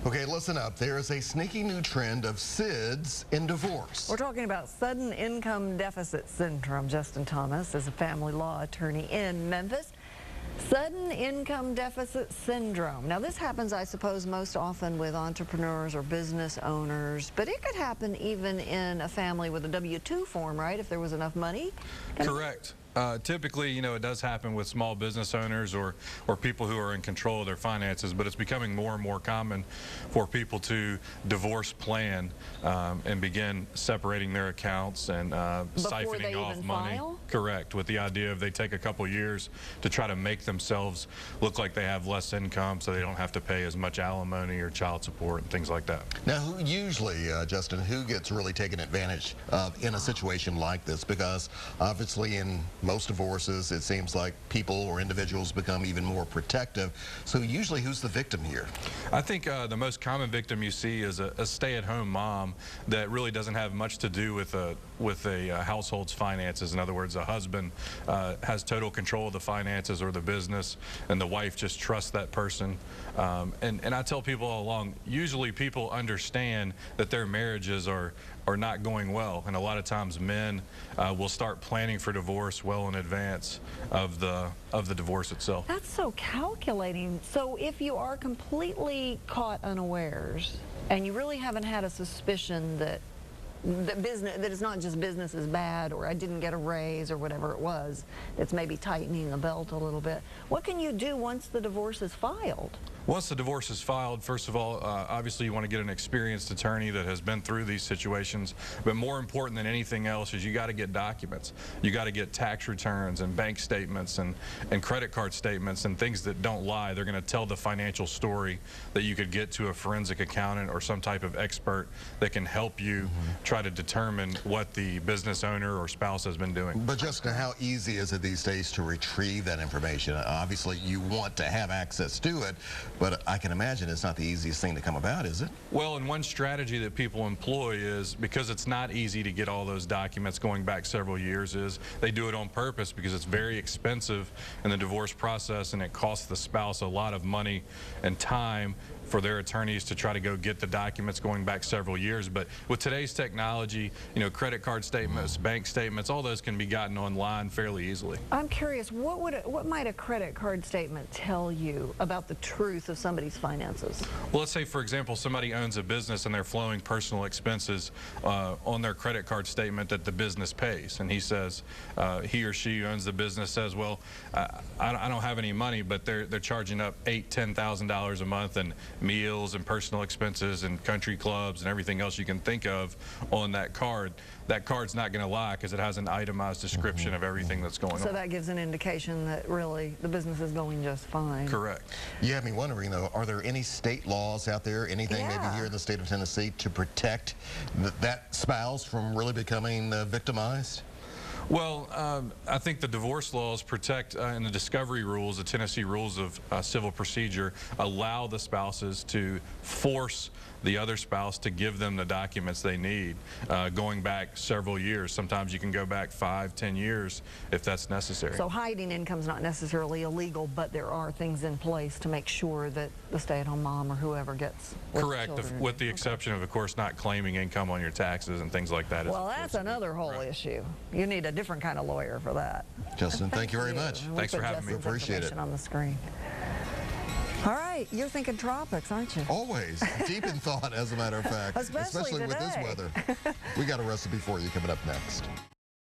Okay, listen up. There is a sneaky new trend of SIDS in divorce. We're talking about sudden income deficit syndrome. Justin Thomas is a family law attorney in Memphis. Sudden income deficit syndrome. Now, this happens, I suppose, most often with entrepreneurs or business owners, but it could happen even in a family with a W-2 form, right, if there was enough money? Correct. Typically, it does happen with small business owners or people who are in control of their finances, but it's becoming more and more common for people to divorce plan and begin separating their accounts and siphoning off money. File? Correct, with the idea of they take a couple years to try to make themselves look like they have less income so they don't have to pay as much alimony or child support and things like that. Now, who usually, Justin, who gets really taken advantage of in a situation like this? Because obviously in most divorces, it seems like people or individuals become even more protective. So usually who's the victim here? I think the most common victim you see is a stay-at-home mom that really doesn't have much to do with a household's finances. In other words, a husband has total control of the finances or the business, and the wife just trusts that person. And I tell people all along, usually people understand that their marriages are not going well, and a lot of times men will start planning for divorce well in advance of the divorce itself. That's so calculating. So if you are completely caught unawares and you really haven't had a suspicion that it's not just business is bad, or I didn't get a raise, or whatever it was, it's maybe tightening the belt a little bit, what can you do once the divorce is filed? Once the divorce is filed, first of all, obviously you want to get an experienced attorney that has been through these situations, but more important than anything else is you got to get documents. You got to get tax returns and bank statements and credit card statements and things that don't lie. They're going to tell the financial story that you could get to a forensic accountant or some type of expert that can help you try to determine what the business owner or spouse has been doing. But Justin, how easy is it these days to retrieve that information? Obviously you want to have access to it, but I can imagine it's not the easiest thing to come about, is it? Well, and one strategy that people employ is, because it's not easy to get all those documents going back several years, is they do it on purpose because it's very expensive in the divorce process, and it costs the spouse a lot of money and time for their attorneys to try to go get the documents going back several years. But with today's technology, credit card statements, bank statements, all those can be gotten online fairly easily. I'm curious, what might a credit card statement tell you about the truth of somebody's finances? Well, let's say, for example, somebody owns a business and they're flowing personal expenses on their credit card statement that the business pays. And he says, he or she who owns the business says, well, I don't have any money, but they're charging up $8,000, $10,000 a month and meals and personal expenses and country clubs and everything else you can think of on that card. That card's not going to lie because it has an itemized description of everything that's going on. So that gives an indication that really the business is going just fine. Correct. You have me wondering, though, are there any state laws out there, anything maybe here in the state of Tennessee, to protect that spouse from really becoming victimized? Well, I think the divorce laws protect, and the discovery rules, the Tennessee rules of civil procedure, allow the spouses to force the other spouse to give them the documents they need, going back several years. Sometimes you can go back 5, 10 years if that's necessary. So hiding income is not necessarily illegal, but there are things in place to make sure that the stay-at-home mom or whoever gets correct, with the exception of course, not claiming income on your taxes and things like that. Well, that's another whole issue. You need a different kind of lawyer for that. Justin, thank you very much. Thanks for having me. Appreciate it. On the screen. All right, you're thinking tropics, aren't you? Always. Deep in thought, as a matter of fact. Especially with this weather. We got a recipe for you coming up next.